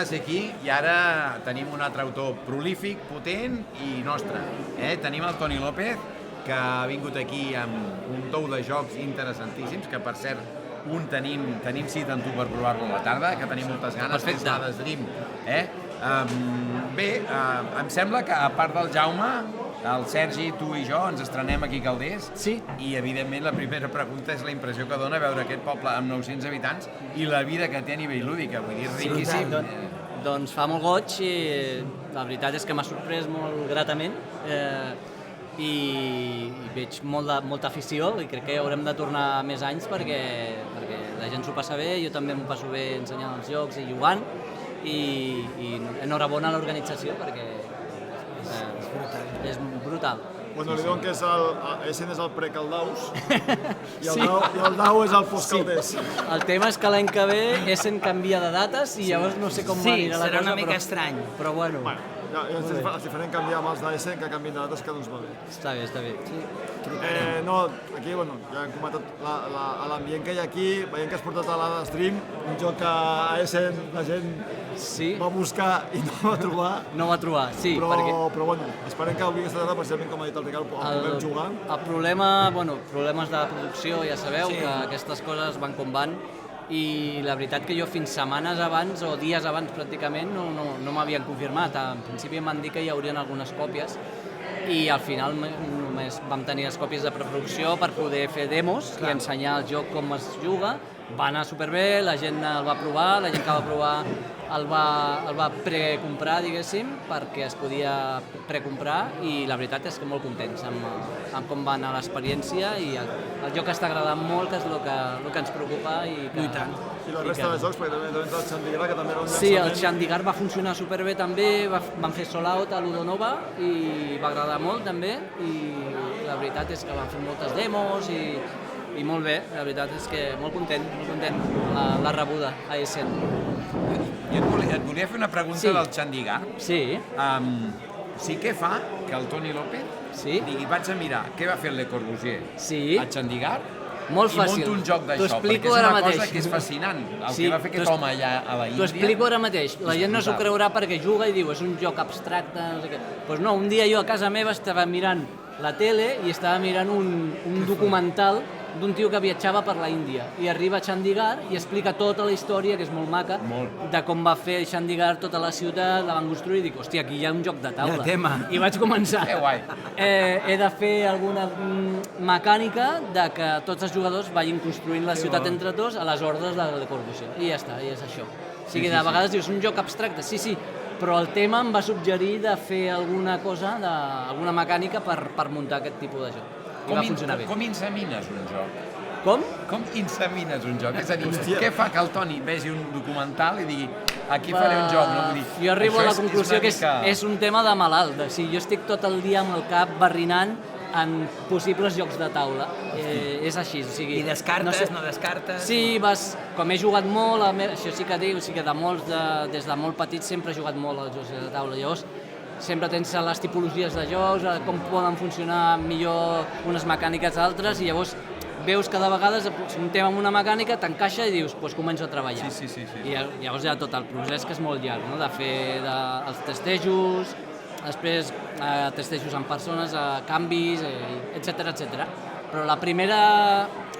de ser aquí i ara tenim un altre autor prolífic, potent i nostre. Tenim el Toni López, que ha vingut aquí amb un tou de jocs interessantíssims, que per cert, tenim cita amb tu per provar-lo a la tarda, que tenim moltes ganes, que és l'Hades Dream. Bé, em sembla que a part del Jaume, el Sergi, tu i jo ens estrenem aquí a Calders. Sí. I, evidentment, la primera pregunta és la impressió que dona veure aquest poble amb 900 habitants i la vida que té a nivell lúdica. Vull dir, riquíssim. Doncs fa molt goig i la veritat és que m'ha sorprès molt gratament i veig molta afició i crec que haurem de tornar més anys perquè la gent s'ho passa bé, jo també m'ho passo bé ensenyant els jocs i jugant i enhorabona a l'organització perquè és brutal. Bueno, li diuen que Essen és el pre-Caldaus i el Dau és el post-Calders. El tema és que l'any que ve Essen canvia de dates i llavors no sé com anirà la cosa. Sí, serà una mica estrany. Però bueno. Els diferents canviar amb els d'Essen que canvien de dates que doncs va bé. Està bé. No, aquí, bueno, ja hem comentat l'ambient que hi ha aquí, veiem que has portat a l'Hades Dream, un joc que a Essen la gent va buscar i no va trobar. No va trobar, sí. Però bueno, esperem que avui aquesta tarda, precisament com ha dit el Ricard, el puguem jugar. El problema, problemes de producció, ja sabeu, que aquestes coses van com van, i la veritat que jo fins setmanes abans o dies abans pràcticament no m'havien confirmat. En principi em van dir que hi haurien algunes còpies i al final només vam tenir les còpies de preproducció per poder fer demos i ensenyar el joc com es juga. Va anar superbé, la gent el va provar, la gent que va provar el va precomprar, diguéssim, perquè es podia precomprar i la veritat és que molt contents amb com va anar l'experiència i el joc està agradant molt, que és el que ens preocupa. I tant. I la resta de jocs, perquè també tens el Chandigarh, que també era un llançament. Sí, el Chandigarh va funcionar superbé també, van fer sold out a l'Udonova i va agradar molt també i la veritat és que van fer moltes demos i molt bé, la veritat és que molt content la rebuda a Essen. Jo et volia fer una pregunta del Chandigarh. Sí. Sí que fa que el Toni López digui, vaig a mirar què va fer el Le Corbusier al Chandigarh molt fàcil. I monto un joc d'això, perquè és una cosa que és fascinant, el que va fer aquest home allà a la Índia. T'ho explico ara mateix, la gent no s'ho creurà perquè juga i diu, és un joc abstracte, no sé què. Doncs no, un dia jo a casa meva estava mirant la tele i estava mirant un documental d'un tio que viatjava per la Índia i arriba a Chandigarh i explica tota la història, que és molt maca, de com va fer Chandigarh tota la ciutat, la van construir, i dic, hòstia, aquí hi ha un joc de taula. I vaig començar. He de fer alguna mecànica de que tots els jugadors vagin construint la ciutat entre tots a les ordres de Le Corbusier. I ja està, i és això. O sigui, de vegades dius, un joc abstracte, sí, però el tema em va suggerir de fer alguna cosa, alguna mecànica per muntar aquest tipus de joc. I va funcionar bé. Com insemines un joc? Com? Com insemines un joc? És a dir, què fa que el Toni vegi un documental i digui aquí faré un joc? Jo arribo a la conclusió que és un tema de malalt. O sigui, jo estic tot el dia amb el cap barrinant en possibles jocs de taula. És així. I descartes, no descartes? Sí, com he jugat molt, això sí que dic, des de molt petit sempre he jugat molt als jocs de taula. Llavors, sempre tens les tipologies de jocs, com poden funcionar millor unes mecàniques d'altres, i llavors veus que de vegades un tema amb una mecànica t'encaixa i dius, doncs començo a treballar. Sí. I llavors hi ha tot el procés que és molt llarg, de fer els testejos, després testejos amb persones, canvis, etcètera. Però la primera,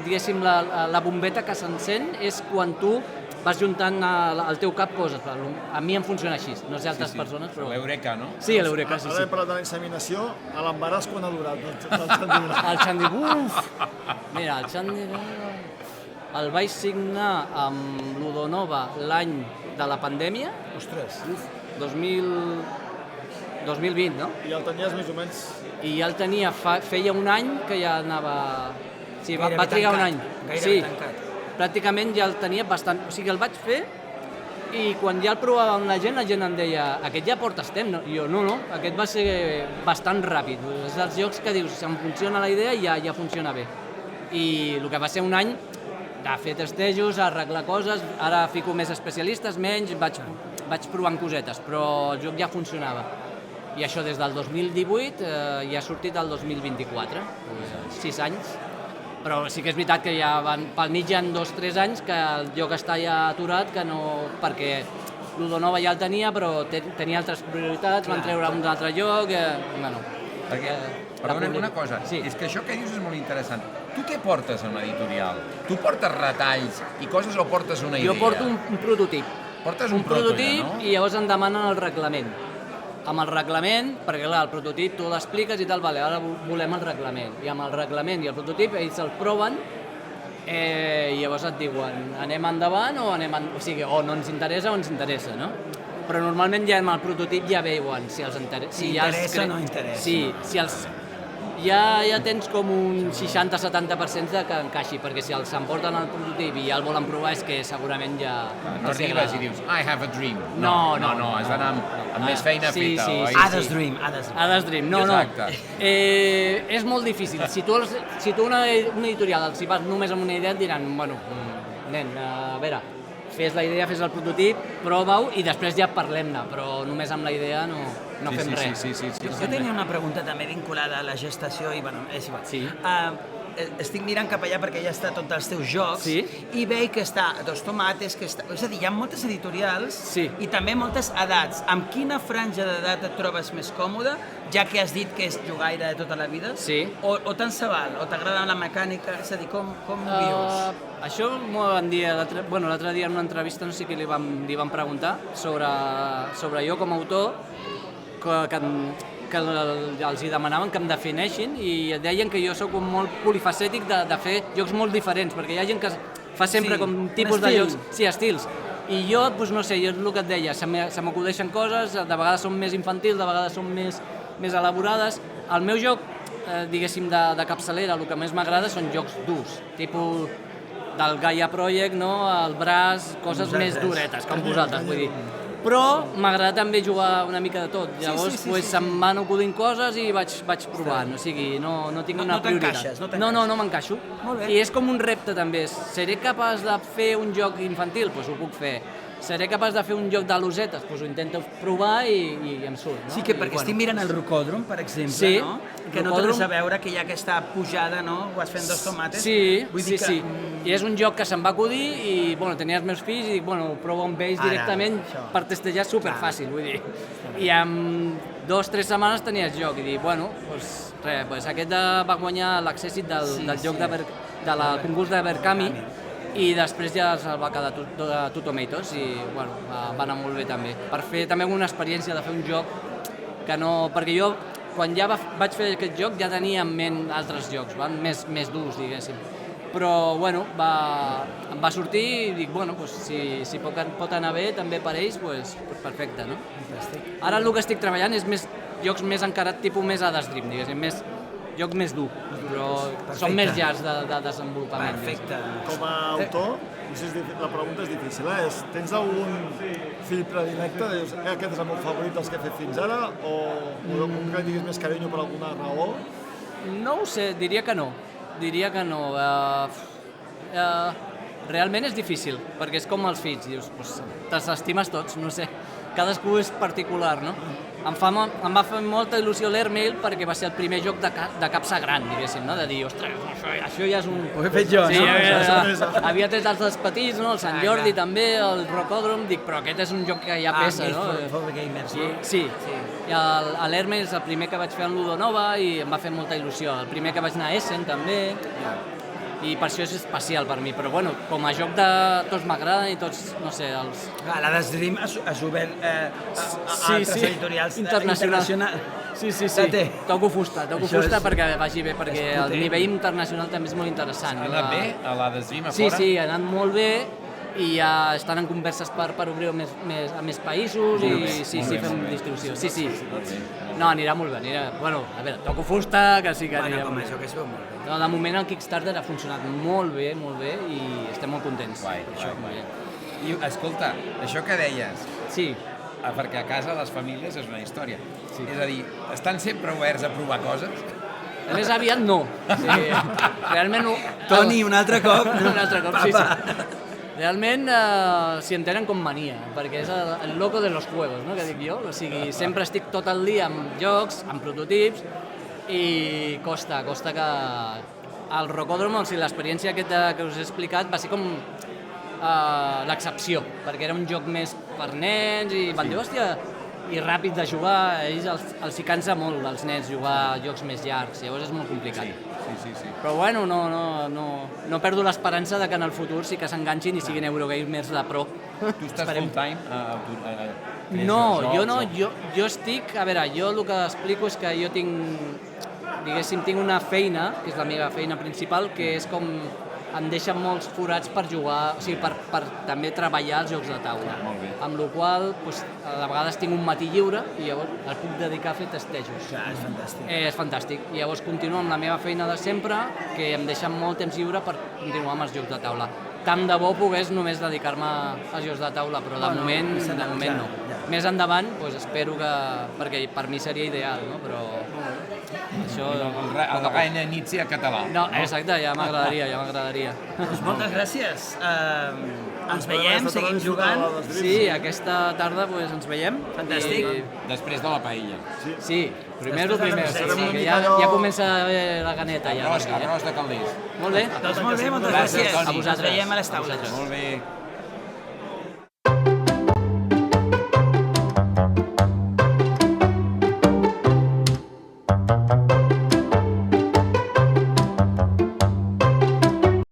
diguéssim, la bombeta que s'encén és quan tu vas juntant al teu cap coses. A mi em funciona així, no sé altres persones, però... L'Eureka, no? Sí, l'Eureka, sí. Ara hem parlat de la inseminació, a l'embaràs quan ha durat el Chandigarh? El Chandigarh, mira, el Chandigarh el vaig signar amb l'Udonova l'any de la pandèmia. Ostres. 2020, no? I el tenies més o menys... I ja el tenia, feia un any que ja anava... Sí, va trigar un any. Gairebé tancat. Pràcticament ja el tenia bastant... O sigui, el vaig fer i quan ja el provava amb la gent em deia aquest ja portes temps, no? I jo, no, aquest va ser bastant ràpid. És dels jocs que dius, si em funciona la idea ja funciona bé. I el que va ser un any de fer testejos, arreglar coses, ara fico més especialistes, menys, vaig provant cosetes, però el joc ja funcionava. I això des del 2018 ja ha sortit el 2024, 6 anys. Però sí que és veritat que ja pel mig hi ha 2 o 3 anys que el joc està ja aturat, perquè Ludonova ja el tenia, però tenia altres prioritats, van treure un altre joc... Perdona, una cosa, és que això que dius és molt interessant. Tu què portes a una editorial? Tu portes retalls i coses o portes una idea? Jo porto un prototip. Portes un prototip, no? I llavors em demanen el reglament. Amb el reglament, perquè clar, el prototip tu l'expliques i tal, vale, ara volem el reglament. I amb el reglament i el prototip ells el proven i llavors et diuen anem endavant o o no ens interessa o ens interessa, no? Però normalment ja amb el prototip ja veuen si els interessa. Si interessa o no interessa. Sí, si els... Ja tens com un 60-70% que encaixi, perquè si els s'emporten el prototip i ja el volen provar és que segurament ja... No arribes i dius, I have a dream. No, has d'anar amb més feina feta, oi? Hades Dream. Hades Dream, no. És molt difícil. Si tu una editorial els hi vas només amb una idea et diran, bueno, nen, a veure, fes la idea, fes el prototip, prova-ho i després ja parlem-ne, però només amb la idea no fem res. Jo tenia una pregunta també vinculada a la gestació i, bueno, és igual. Sí. Estic mirant cap allà perquè ja està tot els teus jocs i veig que està Dos Tomates, és a dir, hi ha moltes editorials i també moltes edats. Amb quina franja d'edat et trobes més còmode, ja que has dit que és jugaire de tota la vida? Sí. O tant se val? O t'agrada la mecànica? És a dir, com ho vius? Això m'ho van dir l'altre dia en una entrevista, no sé qui li van preguntar, sobre jo com a autor, que els hi demanaven que em defineixin i deien que jo sóc molt polifacètic de fer jocs molt diferents, perquè hi ha gent que fa sempre com tipus de jocs, estils. I jo, doncs no sé, jo és el que et deia, se m'acudeixen coses, de vegades són més infantils, de vegades són més elaborades. El meu joc, diguéssim, de capçalera, el que més m'agrada són jocs durs, tipus del Gaia Project, el Braç, coses més duretes, com vosaltres, vull dir. Però m'agrada també jugar una mica de tot, llavors se'm van acudint coses i vaig provant, o sigui, no tinc una prioritat. No m'encaixo. I és com un repte també, seré capaç de fer un joc infantil? Doncs ho puc fer. Seré capaç de fer un joc de losetes? Doncs ho intento provar i em surt. Sí, perquè estic mirant el Rocòdrom, per exemple, que no té res a veure que hi ha aquesta pujada, no? Ho has fet Dos Tomates. Sí. I és un joc que se'm va acudir i, tenia els meus fills i dic, ho provo amb ells directament per testejar superfàcil, vull dir. I en 2 o 3 setmanes tenia el joc i dic, aquest va guanyar l'accèssit del joc del concurs de Berkami i després ja se'l va quedar Two Tomatoes i va anar molt bé també. Per fer també una experiència de fer un joc que no... Perquè jo, quan ja vaig fer aquest joc, ja tenia en ment altres jocs, més durs, diguéssim. Però, em va sortir i dic, si pot anar bé també per ells, doncs perfecte, no? Ara el que estic treballant és jocs més encarat, tipus més Hades Dream, diguéssim, joc més dur, però són més llargs de desenvolupament. Perfecte. Com a autor, no sé si la pregunta és difícil, tens algun fill predilecte? Dius, aquest és el meu favorit dels que he fet fins ara? O un que diguis més carinyo per alguna raó? No ho sé, diria que no. Realment és difícil, perquè és com els fills, dius, te'ls estimes tots, no sé, cadascú és particular, no? Em va fer molta il·lusió l'Airmail perquè va ser el primer joc de capsa gran, diguéssim, no? De dir, ostres, això ja és un... Ho he fet jo, no? Havia tret els petits, no? El Sant Jordi també, el Rocòdrom, dic, però aquest és un joc que ja pesa, no? For the Gamers, no? Sí. I l'Airmail és el primer que vaig fer en Ludonova i em va fer molta il·lusió. El primer que vaig anar a Essen també. I per això és especial per mi, però com a joc de tots m'agraden i tots, no sé, els... L'Hades Dream has obert a altres editorials internacionals. Sí. Toco fusta perquè vagi bé, perquè el nivell internacional també és molt interessant. Ha anat bé a l'Hades Dream a fora? Sí, ha anat molt bé i ja estan en converses per obrir a més països i fem distribució. Sí. No, anirà molt bé, a veure, toco fusta, que sí que anirà molt bé. Com això que es veu molt bé. No, de moment el Kickstarter ha funcionat molt bé i estem molt contents. Guai. I escolta, això que deies, perquè a casa les famílies és una història. És a dir, estan sempre oberts a provar coses? Més aviat no. Realment no. Toni, un altre cop. Un altre cop, sí. Realment s'hi entenen com mania, perquè és el loco de los juegos, no? Que dic jo. O sigui, sempre estic tot el dia amb jocs, amb prototips, i costa que el Rocòdrom, o sigui, l'experiència aquesta que us he explicat va ser com l'excepció, perquè era un joc més per nens i van dir, hòstia, i ràpid de jugar, a ells els hi cansa molt als nens jugar jocs més llargs, llavors és molt complicat. Sí. Però bueno, no perdo l'esperança de que en el futur sí que s'enganxin i siguin Eurogamers de pro. Tu estàs full time? No, jo estic... A veure, jo el que explico és que jo tinc una feina, que és la meva feina principal, que és com em deixen molts forats per jugar, o sigui, per també treballar els jocs de taula. Amb la qual cosa, a vegades tinc un matí lliure i llavors el puc dedicar a fer testejos. Clar, és fantàstic. És fantàstic. I llavors continuo amb la meva feina de sempre, que em deixa molt temps lliure per continuar amb els jocs de taula. Tant de bo pogués només dedicar-me als jocs de taula, però de moment no. Més endavant, espero que... perquè per mi seria ideal, no? Però això... El Reina Nietzsche català. No, exacte, ja m'agradaria. Doncs moltes gràcies. Ens veiem, seguim jugant. Sí, aquesta tarda ens veiem. Fantàstic. Després de la paella. Sí, primer, que ja comença a haver la ganeta. Arròs de calders. Molt bé. Doncs molt bé, moltes gràcies. A vosaltres. Ens veiem a les taules. Molt bé.